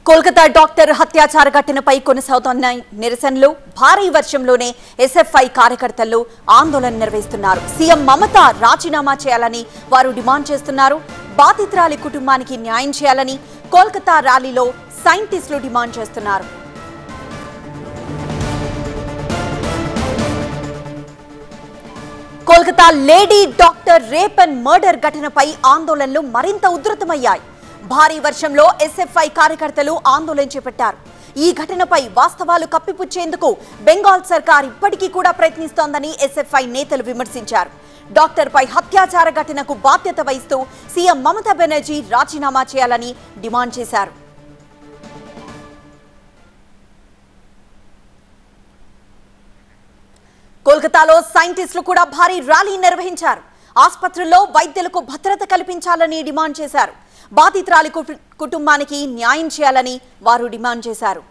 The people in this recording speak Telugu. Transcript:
కోల్కతా డాక్టర్ హత్యాచార ఘటనపై కొనసాగుతున్న నిరసనలు భారీ వర్షంలోనే ఎస్ఎఫ్ఐ కార్యకర్తలు ఆందోళన నిర్వహిస్తున్నారు. సీఎం మమత రాజీనామా చేయాలని వారు డిమాండ్ చేస్తున్నారు. బాధితురాలి కుటుంబానికి న్యాయం చేయాలని కోల్కతా ర్యాలీలో సైంటిస్టులు డిమాండ్ చేస్తున్నారు. Kolkata lady doctor rape and murder ఘటనపై ఆందోళనలు మరింత ఉధృతమయ్యాయి. భారీ వర్షంలో ఎస్ఎఫ్ఐ కార్యకర్తలు ఆందోళన చేపట్టారు. ఈ ఘటనపై వాస్తవాలు కప్పిపుచ్చేందుకు బెంగాల్ సర్కార్ ఇప్పటికీ కూడా ప్రయత్నిస్తోందని ఎస్ఎఫ్ఐ నేతలు విమర్శించారు. డాక్టర్పై హత్యాచార ఘటనకు బాధ్యత వహిస్తూ సీఎం మమతా బెనర్జీ రాజీనామా చేయాలని డిమాండ్ చేశారు. కోల్కతాలో సైంటిస్టులు కూడా భారీ ర్యాలీ నిర్వహించారు. ఆసుపత్రుల్లో వైద్యులకు భద్రత కల్పించాలని డిమాండ్ చేశారు. బాధితురాలి కుటుంబానికి న్యాయం చేయాలని వారు డిమాండ్ చేశారు.